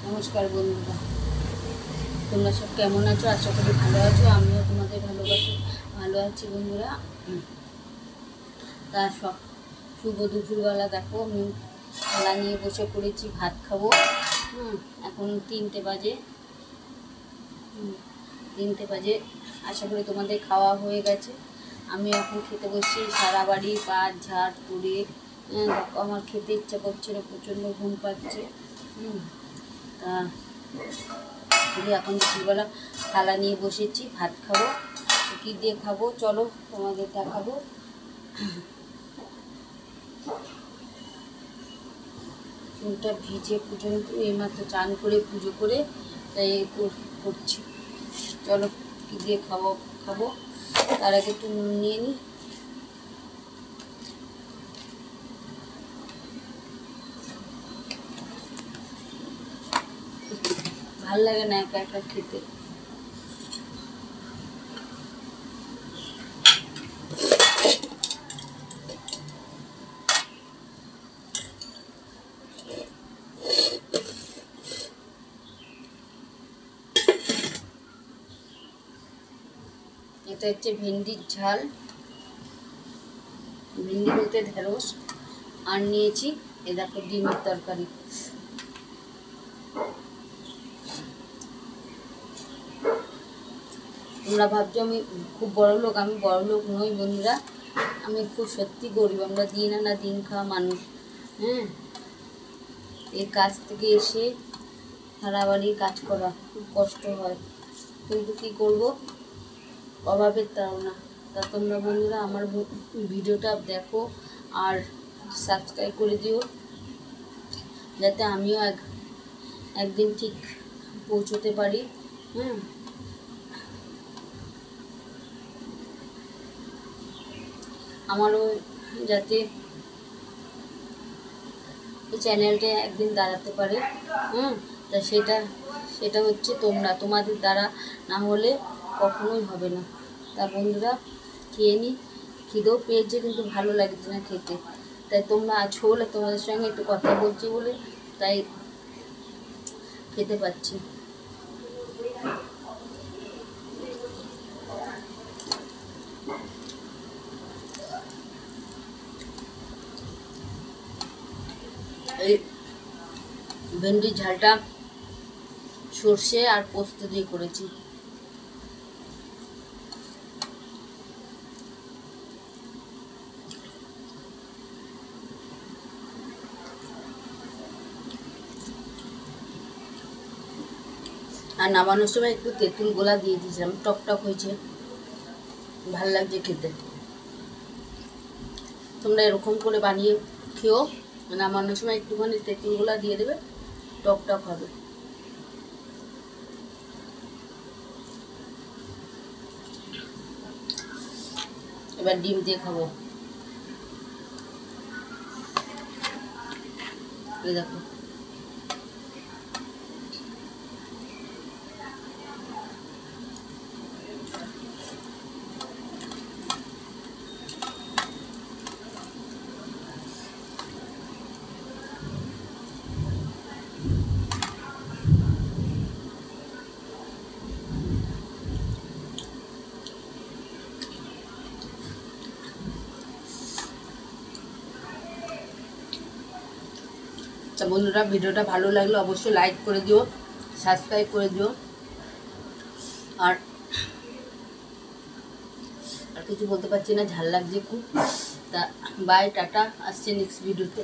নমস্কার বন্ধুরা, তোমরা সব কেমন আছো? আশা করি ভালো আছো। আমিও তোমাদের ভালো আছি বন্ধুরা। তা সব শুভ দুপুরবেলা। দেখো আমি থালা নিয়ে বসে পড়েছি, ভাত খাবো। এখন 3টে বাজে। 3টে বাজে। আশা করি তোমাদের খাওয়া হয়ে গেছে। আমি এখন খেতে বসছি। সারা বাড়ি পাট ঝাড় করে দেখো আমার খেতে ইচ্ছা করছে না, প্রচণ্ড ঘুম পাচ্ছে। তা এখন দুপুরবেলা থালা নিয়ে বসেছি, ভাত খাবো। কী দিয়ে খাবো চলো তোমাদের দেখাবো। চুলটা ভিজে পুজো, এইমাত্র চান করে পুজো করে তাই করছি। চলো কী দিয়ে খাবো তার আগে একটু নুন নিয়ে নিই। ভাল লাগে না একা একা খেতে। এটা হচ্ছে ভেন্ডির ঝাল, ভেন্ডি বলতে ঢেঁড়স। আর নিয়েছি এ দেখো ডিমের তরকারি। তোমরা ভাবছো আমি খুব বড় লোক, আমি বড় লোক নই বন্ধুরা। আমি খুব সত্যি গরিব। আমরা দিন আনা দিন খাওয়া মানুষ। এই কাজ থেকে এসে সারা বাড়ির কাজ করা খুব কষ্ট হয়, কিন্তু কি করব, অভাবের তাড়না। তা তোমরা বন্ধুরা আমার ভিডিওটা দেখো আর সাবস্ক্রাইব করে দিও, যাতে আমিও একদিন ঠিক পৌঁছতে পারি। আমারও যাতে এই চ্যানেলটা একদিন দাঁড়াতে পারে। তা সেটা হচ্ছে তোমাদের দ্বারা না হলে কখনোই হবে না। তা বন্ধুরা খেয়ে নিই, খিদেও পেয়েছে কিন্তু ভালো লাগছে না খেতে। তাই তোমরা আছো বলে তোমাদের সঙ্গে একটু কথা বলছি বলে তাই খেতে পাচ্ছি। এই ভেন্ডির ঝালটা সর্ষে আর পোস্ত দিয়ে করেছি। আর নামানোর সময় একটু তেঁতুল গোলা দিয়ে দিয়েছিলাম, টক টক হয়েছে, ভাল লাগছে খেতে। তোমরা এরকম করে বানিয়ে খেও, নামানোর সময় একটুখানি তেঁতুল গোলা দিয়ে দেবে, টক টক হবে। এবার ডিম দিয়ে খাবো। এই দেখো তা বন্ধুরা ভিডিওটা ভালো লাগলে অবশ্যই লাইক করে দিও, সাবস্ক্রাইব করে দিও। আর কিছু বলতে পারছি না, ঝাল লাগছে খুব। তা বাই, টাটা, আসছে নেক্সট ভিডিওতে।